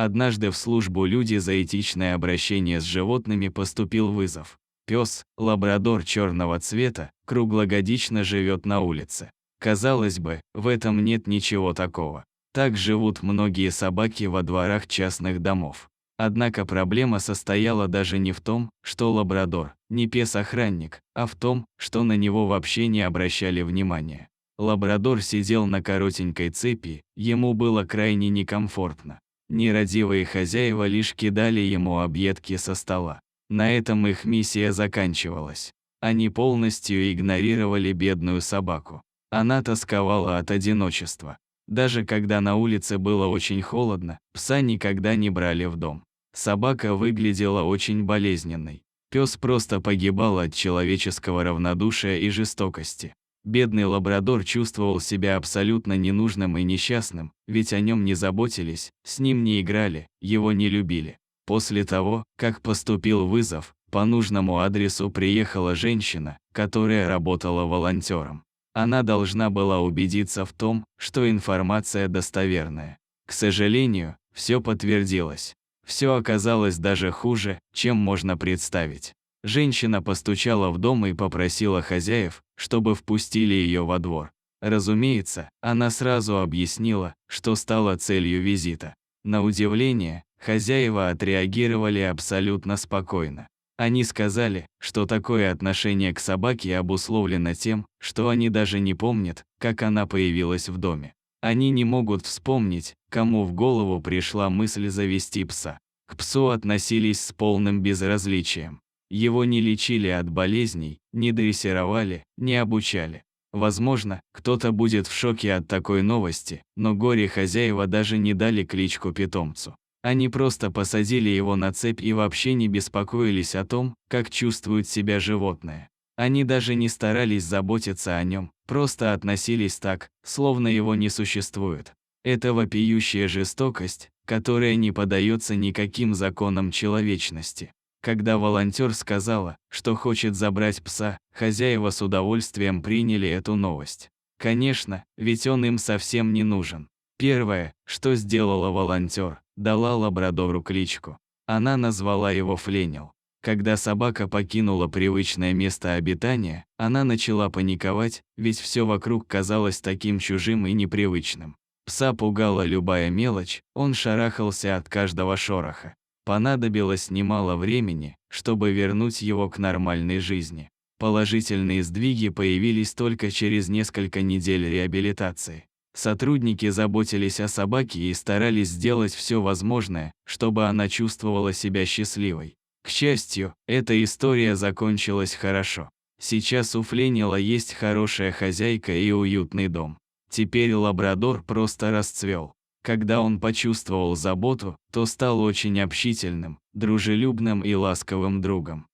Однажды в службу «Люди за этичное обращение с животными» поступил вызов. Пес, лабрадор черного цвета, круглогодично живет на улице. Казалось бы, в этом нет ничего такого. Так живут многие собаки во дворах частных домов. Однако проблема состояла даже не в том, что лабрадор, не пес-охранник, а в том, что на него вообще не обращали внимания. Лабрадор сидел на коротенькой цепи, ему было крайне некомфортно. Нерадивые хозяева лишь кидали ему объедки со стола. На этом их миссия заканчивалась. Они полностью игнорировали бедную собаку. Она тосковала от одиночества. Даже когда на улице было очень холодно, пса никогда не брали в дом. Собака выглядела очень болезненной. Пес просто погибал от человеческого равнодушия и жестокости. Бедный лабрадор чувствовал себя абсолютно ненужным и несчастным, ведь о нем не заботились, с ним не играли, его не любили. После того, как поступил вызов, по нужному адресу приехала женщина, которая работала волонтером. Она должна была убедиться в том, что информация достоверная. К сожалению, все подтвердилось. Все оказалось даже хуже, чем можно представить. Женщина постучала в дом и попросила хозяев, чтобы впустили ее во двор. Разумеется, она сразу объяснила, что стала целью визита. На удивление, хозяева отреагировали абсолютно спокойно. Они сказали, что такое отношение к собаке обусловлено тем, что они даже не помнят, как она появилась в доме. Они не могут вспомнить, кому в голову пришла мысль завести пса. К псу относились с полным безразличием. Его не лечили от болезней, не дрессировали, не обучали. Возможно, кто-то будет в шоке от такой новости, но горе-хозяева даже не дали кличку питомцу. Они просто посадили его на цепь и вообще не беспокоились о том, как чувствует себя животное. Они даже не старались заботиться о нем, просто относились так, словно его не существует. Это вопиющая жестокость, которая не поддается никаким законам человечности. Когда волонтер сказала, что хочет забрать пса, хозяева с удовольствием приняли эту новость. Конечно, ведь он им совсем не нужен. Первое, что сделала волонтер, дала лабрадору кличку. Она назвала его Фленил. Когда собака покинула привычное место обитания, она начала паниковать, ведь все вокруг казалось таким чужим и непривычным. Пса пугала любая мелочь, он шарахался от каждого шороха. Понадобилось немало времени, чтобы вернуть его к нормальной жизни. Положительные сдвиги появились только через несколько недель реабилитации. Сотрудники заботились о собаке и старались сделать все возможное, чтобы она чувствовала себя счастливой. К счастью, эта история закончилась хорошо. Сейчас у Фленила есть хорошая хозяйка и уютный дом. Теперь лабрадор просто расцвел. Когда он почувствовал заботу, то стал очень общительным, дружелюбным и ласковым другом.